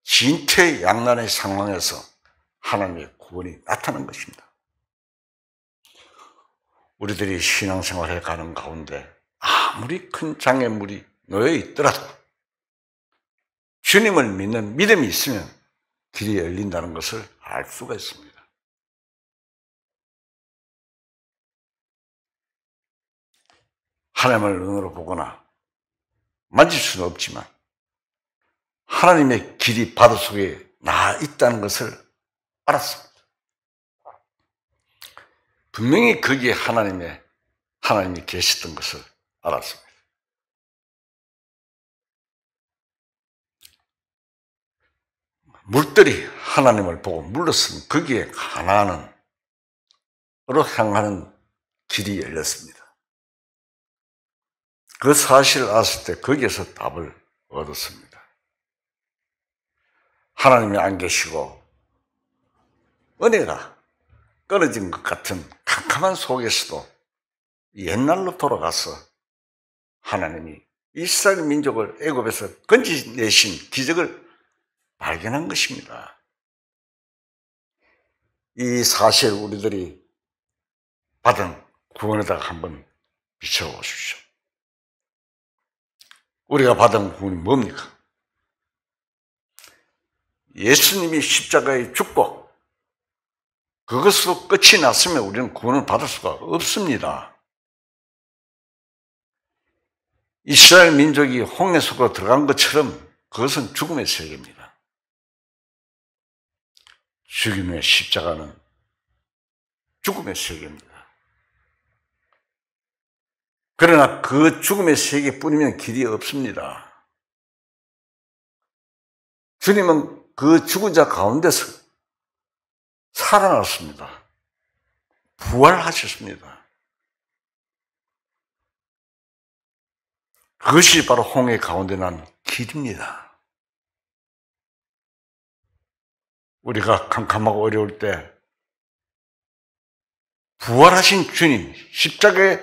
진퇴양난의 상황에서 하나님의 구원이 나타난 것입니다. 우리들이 신앙생활에 가는 가운데 아무리 큰 장애물이 놓여 있더라도 주님을 믿는 믿음이 있으면 길이 열린다는 것을 알 수가 있습니다. 하나님을 눈으로 보거나 만질 수는 없지만 하나님의 길이 바다 속에 나 있다는 것을 알았습니다. 분명히 거기에 하나님이 계셨던 것을 알았습니다. 물들이 하나님을 보고 물렀으면 거기에 가나안으로 향하는 길이 열렸습니다. 그 사실을 알았을 때 거기에서 답을 얻었습니다. 하나님이 안 계시고 은혜가 끊어진 것 같은 캄캄한 속에서도 옛날로 돌아가서 하나님이 이스라엘 민족을 애굽에서 건져내신 기적을 발견한 것입니다. 이 사실 우리들이 받은 구원에다가 한번 비춰보십시오. 우리가 받은 구원이 뭡니까? 예수님이 십자가에 죽고 그것으로 끝이 났으면 우리는 구원을 받을 수가 없습니다. 이스라엘 민족이 홍해 속으로 들어간 것처럼 그것은 죽음의 세계입니다. 죽음의 십자가는 죽음의 세계입니다. 그러나 그 죽음의 세계뿐이면 길이 없습니다. 주님은 그 죽은 자 가운데서 살아났습니다. 부활하셨습니다. 그것이 바로 홍해 가운데 난 길입니다. 우리가 캄캄하고 어려울 때 부활하신 주님, 십자가에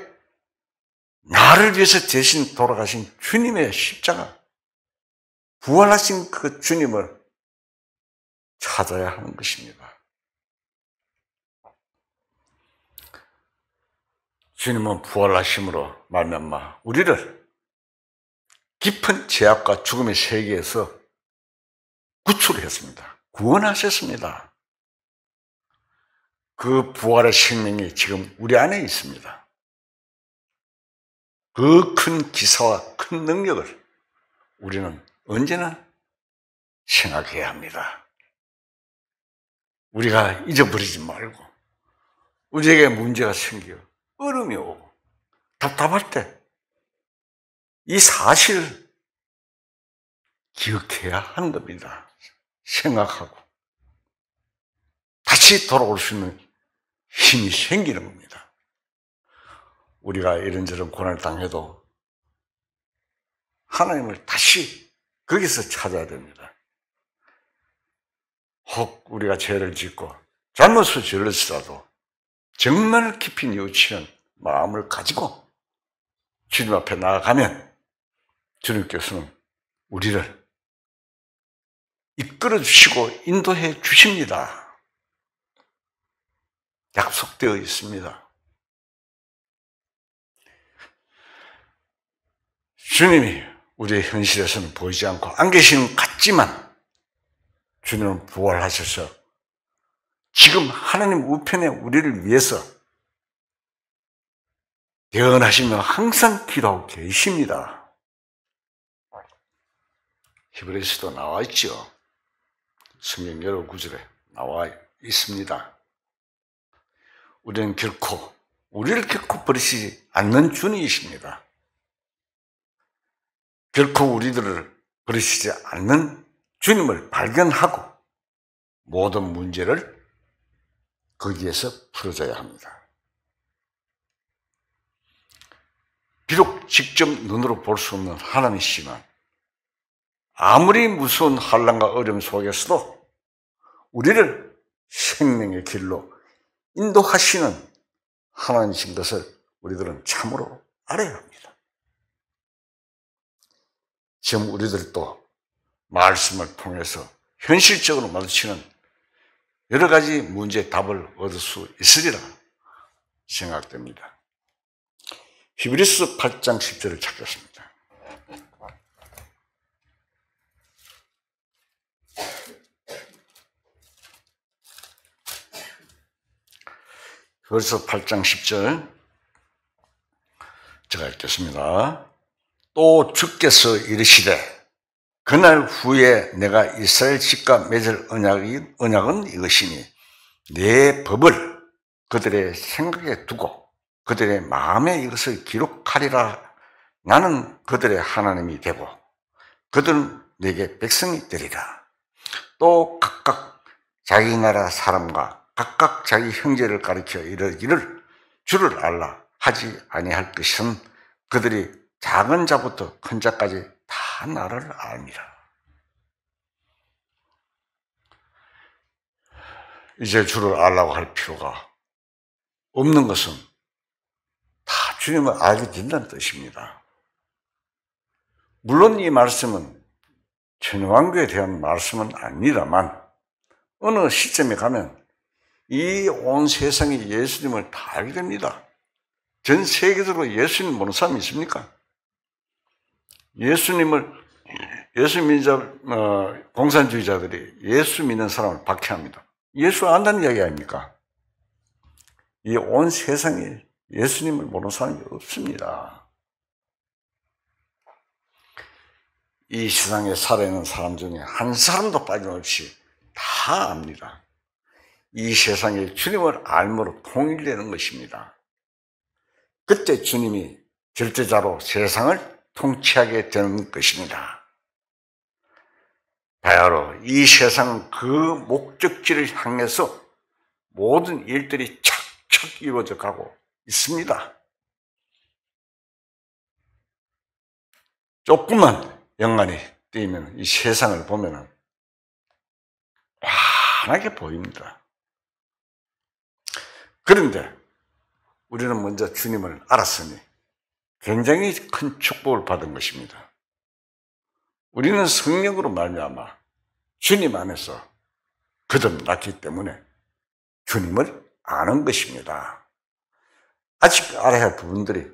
나를 위해서 대신 돌아가신 주님의 십자가, 부활하신 그 주님을 찾아야 하는 것입니다. 주님은 부활하심으로 말미암아 우리를 깊은 죄악과 죽음의 세계에서 구출했습니다. 구원하셨습니다. 그 부활의 생명이 지금 우리 안에 있습니다. 그 큰 기사와 큰 능력을 우리는 언제나 생각해야 합니다. 우리가 잊어버리지 말고 우리에게 문제가 생겨 어려움이 오고 답답할 때 이 사실을 기억해야 하는 겁니다. 생각하고 다시 돌아올 수 있는 힘이 생기는 겁니다. 우리가 이런저런 고난을 당해도 하나님을 다시 거기서 찾아야 됩니다. 혹 우리가 죄를 짓고 잘못을 저질렀더라도 정말 깊이 뉘우치는 마음을 가지고 주님 앞에 나아가면 주님께서는 우리를 이끌어 주시고 인도해 주십니다. 약속되어 있습니다. 주님이 우리의 현실에서는 보이지 않고 안 계시는 것 같지만 주님은 부활하셔서 지금 하나님 우편에 우리를 위해서 대언하시며 항상 기도하고 계십니다. 히브리서도 나와 있죠. 성경 여러 구절에 나와 있습니다. 우리를 결코 버리시지 않는 주님이십니다. 결코 우리들을 버리시지 않는 주님을 발견하고 모든 문제를 거기에서 풀어줘야 합니다. 비록 직접 눈으로 볼 수 없는 하나님이시지만 아무리 무서운 환난과 어려움 속에서도 우리를 생명의 길로 인도하시는 하나님이신 것을 우리들은 참으로 알아야 합니다. 지금 우리들도 말씀을 통해서 현실적으로 마주치는 여러 가지 문제의 답을 얻을 수 있으리라 생각됩니다. 히브리서 8장 10절을 찾겠습니다. 히브리서 8장 10절 제가 읽겠습니다. 또 주께서 이르시되 그날 후에 내가 이스라엘 집과 맺을 언약은 이것이니 내 법을 그들의 생각에 두고 그들의 마음에 이것을 기록하리라. 나는 그들의 하나님이 되고 그들은 내게 백성이 되리라. 또 각각 자기 나라 사람과 각각 자기 형제를 가리켜 이르기를 주를 알라 하지 아니할 것은 그들이 작은 자부터 큰 자까지 다 나를 압니다. 이제 주를 알라고 할 필요가 없는 것은 다 주님을 알게 된다는 뜻입니다. 물론 이 말씀은 천황교에 대한 말씀은 아닙니다만 어느 시점에 가면 이 온 세상이 예수님을 다 알게 됩니다. 전 세계적으로 예수님 모르는 사람이 있습니까? 예수 공산주의자들이 예수 믿는 사람을 박해합니다. 예수 안다는 이야기 아닙니까? 이 온 세상에 예수님을 모르는 사람이 없습니다. 이 세상에 살아있는 사람 중에 한 사람도 빠짐없이 다 압니다. 이 세상에 주님을 알므로 통일되는 것입니다. 그때 주님이 절대자로 세상을 통치하게 되는 것입니다. 바야로 이 세상은 그 목적지를 향해서 모든 일들이 착착 이루어져 가고 있습니다. 조금만 영간이 뜨이면 이 세상을 보면 환하게 보입니다. 그런데 우리는 먼저 주님을 알았으니 굉장히 큰 축복을 받은 것입니다. 우리는 성령으로 말미암아 주님 안에서 거듭났기 때문에 주님을 아는 것입니다. 아직 알아야 할 부분들이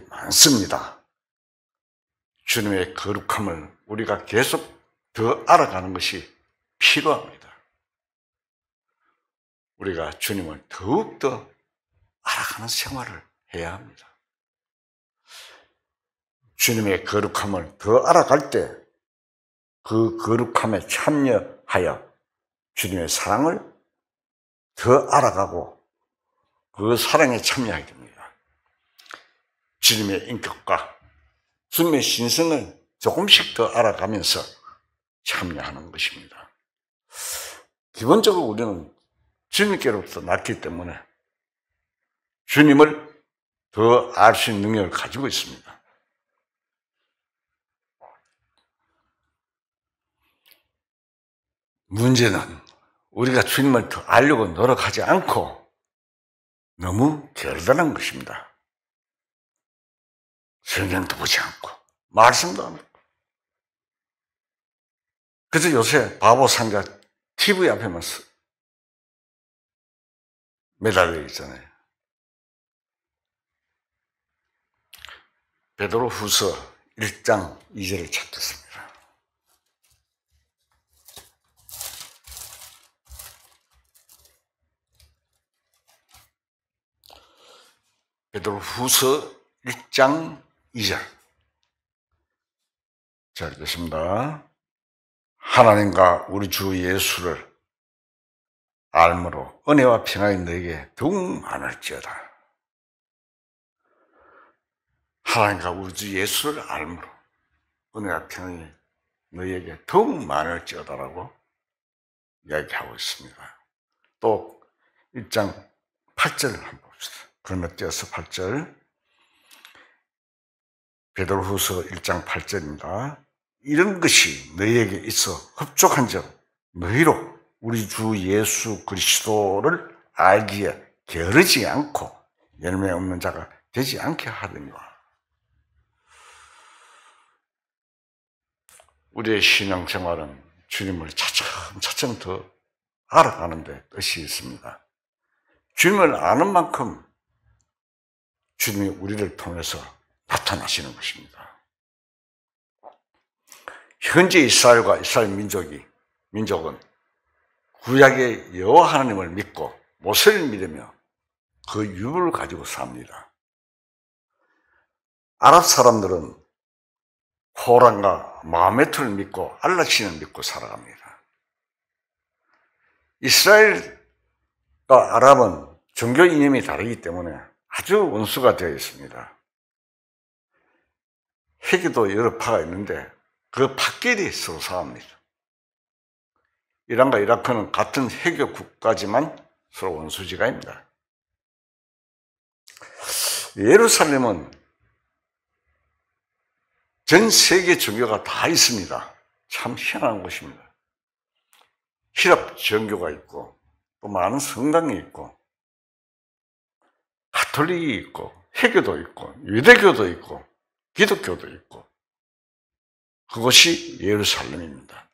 많습니다. 주님의 거룩함을 우리가 계속 더 알아가는 것이 필요합니다. 우리가 주님을 더욱더 알아가는 생활을 해야 합니다. 주님의 거룩함을 더 알아갈 때 그 거룩함에 참여하여 주님의 사랑을 더 알아가고 그 사랑에 참여하게 됩니다. 주님의 인격과 주님의 신성을 조금씩 더 알아가면서 참여하는 것입니다. 기본적으로 우리는 주님께로부터 났기 때문에 주님을 더 알 수 있는 능력을 가지고 있습니다. 문제는 우리가 주님을 더 알려고 노력하지 않고 너무 결단한 것입니다. 성경도 보지 않고 말씀도 안 듣고 그래서 요새 바보 상자 TV 앞에만 매달려 있잖아요. 베드로후서 1장 2절을 찾겠습니다. 베드로후서 1장 2절. 자, 읽겠습니다. 하나님과 우리 주 예수를 알므로 은혜와 평안이 너에게 더욱 많을지어다. 하나님과 우리 주 예수를 알므로 은혜와 평안이 너희에게 더욱 많을지어다라고 이야기하고 있습니다. 또 1장 8절을 한번 봅시다. 그러면 띄어서 8절. 베드로후서 1장 8절입니다. 이런 것이 너희에게 있어 흡족한즉 너희로 우리 주 예수 그리스도를 알기에 게으르지 않고 열매 없는 자가 되지 않게 하려니와. 우리의 신앙생활은 주님을 차츰차츰 더 알아가는 데 뜻이 있습니다. 주님을 아는 만큼 주님이 우리를 통해서 나타나시는 것입니다. 현재 이스라엘과 이스라엘 민족은 구약의 여호와 하나님을 믿고 모세를 믿으며 그 율을 가지고 삽니다. 아랍 사람들은 호란과 마호메트를 믿고 알라신을 믿고 살아갑니다. 이스라엘과 아랍은 종교 이념이 다르기 때문에 아주 원수가 되어 있습니다. 회계도 여러 파가 있는데 그 파끼리 서로 싸웁니다. 이란과 이라크는 같은 회교 국가지만 서로 원수지간입니다. 예루살렘은 전 세계 종교가 다 있습니다. 참 희한한 곳입니다. 히랍 정교가 있고 또 많은 성당이 있고 가톨릭이 있고 회교도 있고 유대교도 있고 기독교도 있고 그것이 예루살렘입니다.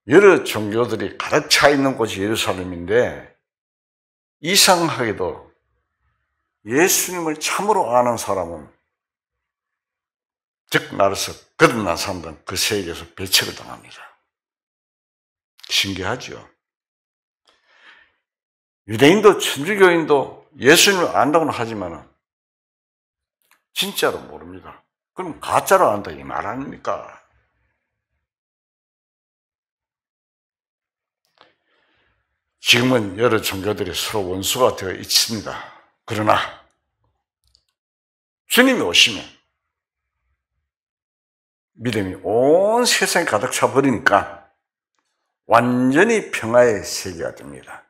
여러 종교들이 가득 차 있는 곳이 예루살렘인데 이상하게도 예수님을 참으로 아는 사람은 즉 나로서 거듭난 사람들은 그 세계에서 배척을 당합니다. 신기하죠? 유대인도 천주교인도 예수님을 안다고는 하지만 진짜로 모릅니다. 그럼 가짜로 안다 이 말 아닙니까? 지금은 여러 종교들이 서로 원수가 되어 있습니다. 그러나 주님이 오시면 믿음이 온 세상에 가득 차버리니까 완전히 평화의 세계가 됩니다.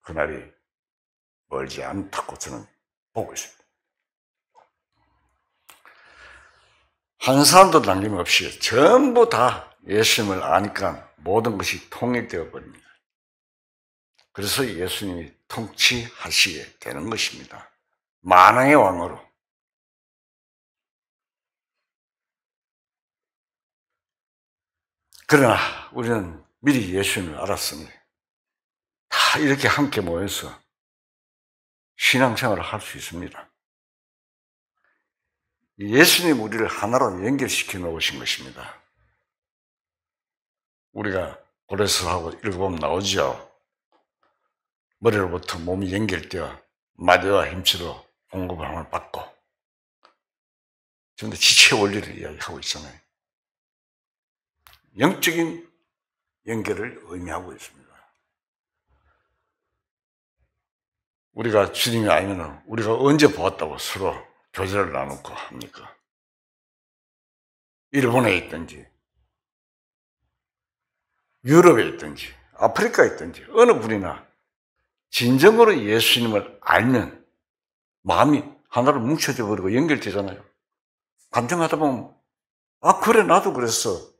그날이 멀지 않다고 저는 보고 있습니다. 한 사람도 남김없이 전부 다 예수님을 아니까 모든 것이 통일되어 버립니다. 그래서 예수님이 통치하시게 되는 것입니다. 만왕의 왕으로. 그러나 우리는 미리 예수님을 알았으니 다 이렇게 함께 모여서 신앙생활을 할 수 있습니다. 예수님 우리를 하나로 연결시켜 놓으신 것입니다. 우리가 고레스하고 읽어보면 나오죠. 머리로부터 몸이 연결되어 마디와 힘치로 공급함을 받고 지금 지체 원리를 이야기하고 있잖아요. 영적인 연결을 의미하고 있습니다. 우리가 주님이 아니면 우리가 언제 보았다고 서로 교제를 나누고 합니까? 일본에 있든지 유럽에 있든지 아프리카에 있든지 어느 분이나 진정으로 예수님을 알면 마음이 하나로 뭉쳐져 버리고 연결되잖아요. 감정하다 보면 아 그래 나도 그랬어.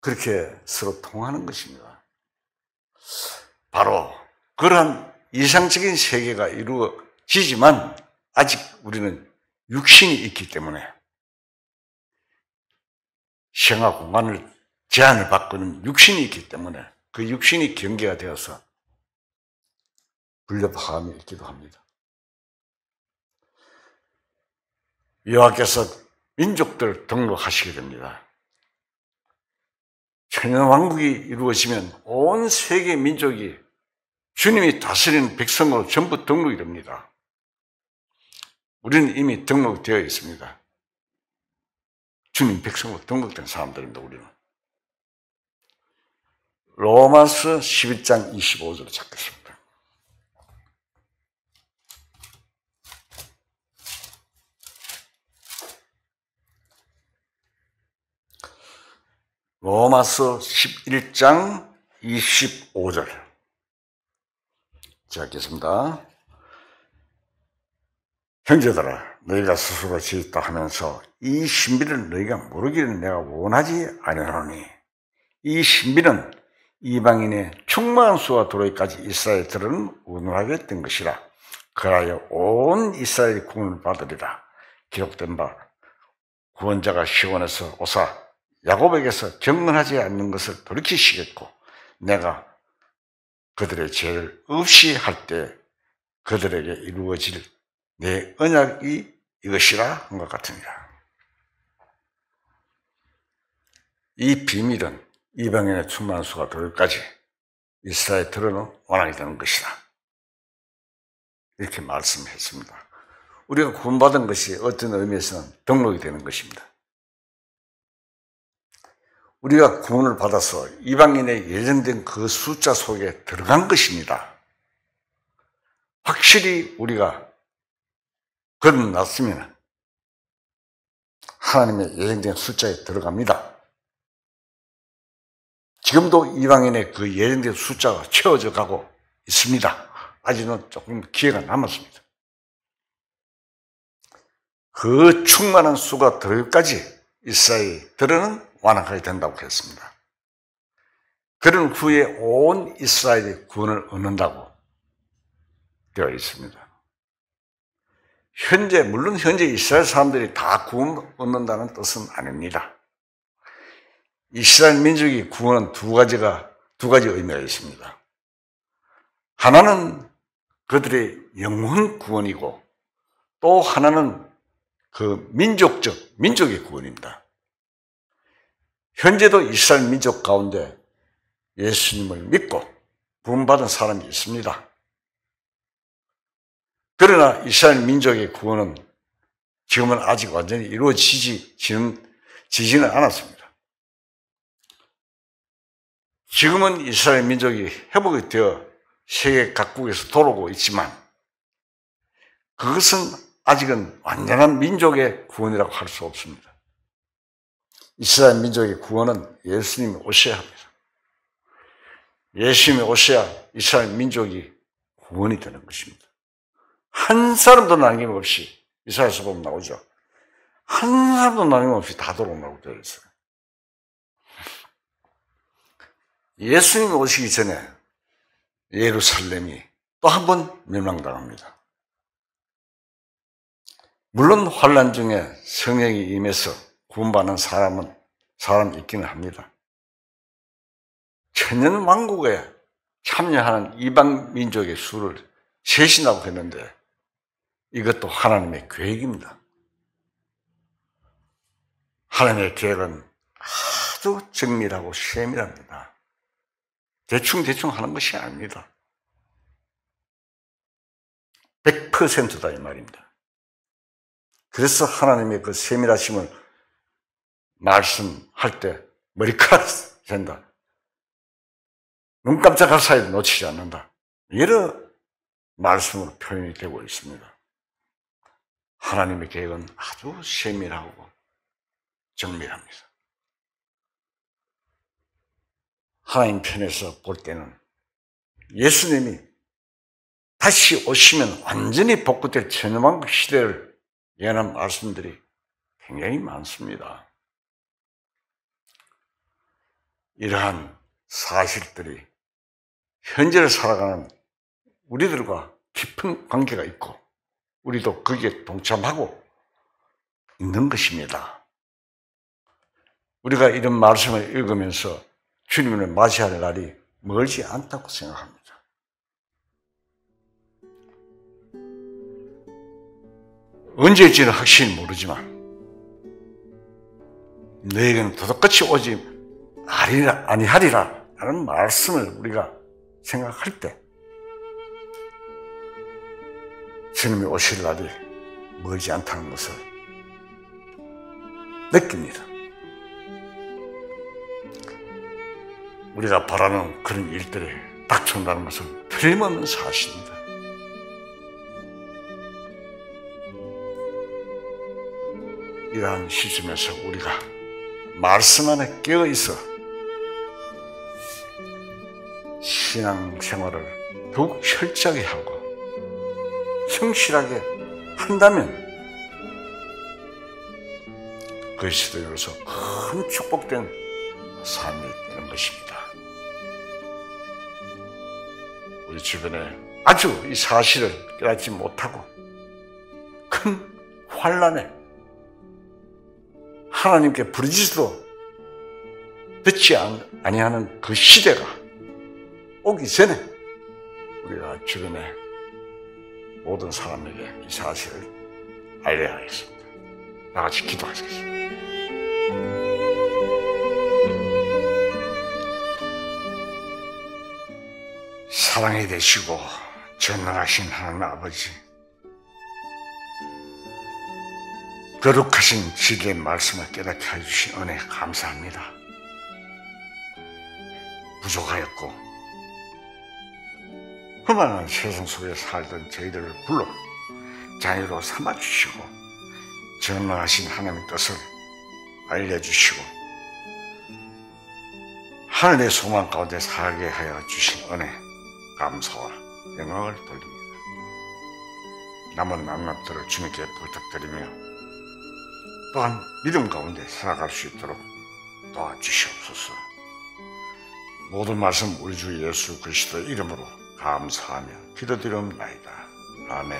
그렇게 서로 통하는 것입니다. 바로 그러한 이상적인 세계가 이루어지지만 아직 우리는 육신이 있기 때문에 시간과 공간을 제한을 받고 있는 육신이 있기 때문에 그 육신이 경계가 되어서 불협화음이 있기도 합니다. 여호와께서 민족들 등록하시게 됩니다. 천년왕국이 이루어지면 온 세계 민족이 주님이 다스리는 백성으로 전부 등록이 됩니다. 우리는 이미 등록되어 있습니다. 주님 백성으로 등록된 사람들입니다. 우리는. 로마서 11장 25절을 찾겠습니다. 로마서 11장 25절. 자, 읽겠습니다. 형제들아, 너희가 스스로 지었다 하면서 이 신비를 너희가 모르기를 내가 원하지 아니하노니, 이 신비는 이방인의 충만한 수와 도로에까지 이스라엘들은 운운하게 된 것이라. 그라여 온 이스라엘이 구원을 받으리라. 기록된 바 구원자가 시온에서 오사 야곱에게서 경건하지 않는 것을 돌이키시겠고, 내가 그들의 죄를 없이 할 때 그들에게 이루어질 내 언약이 이것이라 한 것 같으니라. 이 비밀은 이방인의 충만한 수가 도로까지 이스라엘 들어는 원하게 되는 것이다. 이렇게 말씀했습니다. 우리가 구원받은 것이 어떤 의미에서는 등록이 되는 것입니다. 우리가 구원을 받아서 이방인의 예정된 그 숫자 속에 들어간 것입니다. 확실히 우리가 거듭났으면 하나님의 예정된 숫자에 들어갑니다. 지금도 이방인의 그 예정된 숫자가 채워져 가고 있습니다. 아직은 조금 기회가 남았습니다. 그 충만한 수가 들어까지 이스라엘들은 완악하게 된다고 했습니다. 그런 후에 온 이스라엘이 구원을 얻는다고 되어 있습니다. 물론 현재 이스라엘 사람들이 다 구원 얻는다는 뜻은 아닙니다. 이스라엘 민족의 구원은 두 가지 의미가 있습니다. 하나는 그들의 영혼 구원이고, 또 하나는 그 민족의 구원입니다. 현재도 이스라엘 민족 가운데 예수님을 믿고 구원받은 사람이 있습니다. 그러나 이스라엘 민족의 구원은 지금은 아직 완전히 이루어지지는 않았습니다. 지금은 이스라엘 민족이 회복이 되어 세계 각국에서 돌아오고 있지만, 그것은 아직은 완전한 민족의 구원이라고 할 수 없습니다. 이스라엘 민족의 구원은 예수님이 오셔야 합니다. 예수님이 오셔야 이스라엘 민족이 구원이 되는 것입니다. 한 사람도 남김없이, 이사야서 보면 나오죠. 한 사람도 남김없이 다 돌아온다고 되어 있어요. 예수님이 오시기 전에 예루살렘이 또 한 번 멸망당합니다. 물론 환난 중에 성령이 임해서 구원받는 사람이 있기는 합니다. 천년 왕국에 참여하는 이방 민족의 수를 세신다고 했는데, 이것도 하나님의 계획입니다. 하나님의 계획은 아주 정밀하고 세밀합니다. 대충 하는 것이 아닙니다. 100%다 이 말입니다. 그래서 하나님의 그 세밀하심을 말씀할 때 머리카락 된다, 눈 깜짝할 사이를 놓치지 않는다, 여러 말씀으로 표현이 되고 있습니다. 하나님의 계획은 아주 세밀하고 정밀합니다. 하나님 편에서 볼 때는 예수님이 다시 오시면 완전히 복구될 천년왕국 시대를 예언한 말씀들이 굉장히 많습니다. 이러한 사실들이 현재를 살아가는 우리들과 깊은 관계가 있고, 우리도 거기에 동참하고 있는 것입니다. 우리가 이런 말씀을 읽으면서 주님을 맞이할 날이 멀지 않다고 생각합니다. 언제일지는 확실히 모르지만 너에게는 도둑같이 오지 아니하리라 라는 말씀을 우리가 생각할 때 주님이 오실 날이 멀지 않다는 것을 느낍니다. 우리가 바라는 그런 일들이 닥쳐온다는 것은 틀림없는 사실입니다. 이러한 시점에서 우리가 말씀 안에 깨어 있어 신앙생활을 더욱 철저하게 하고 성실하게 한다면 그리스도에 이르러서 큰 축복된 삶이 되는 것입니다. 우리 주변에 아주 이 사실을 깨닫지 못하고 큰 환난에 하나님께 부르짖어도 듣지 아니하는 그 시대가 오기 전에 우리가 주변에 모든 사람에게 이 사실을 알려야 하겠습니다. 다 같이 기도하시겠습니다. 사랑이 되시고 전능하신 하나님 아버지, 거룩하신 진리의 말씀을 깨닫게 해주신 은혜 감사합니다. 부족하였고 험한 세상 속에 살던 저희들을 불러 자녀로 삼아주시고 전능하신 하나님의 뜻을 알려주시고 하늘의 소망 가운데 살게 하여 주신 은혜 감사와 영광을 돌립니다. 남은 만남들을 주님께 부탁드리며 또한 믿음 가운데 살아갈 수 있도록 도와주시옵소서. 모든 말씀 우리 주 예수 그리스도의 이름으로 감사하며 기도드리옵나이다. 아멘.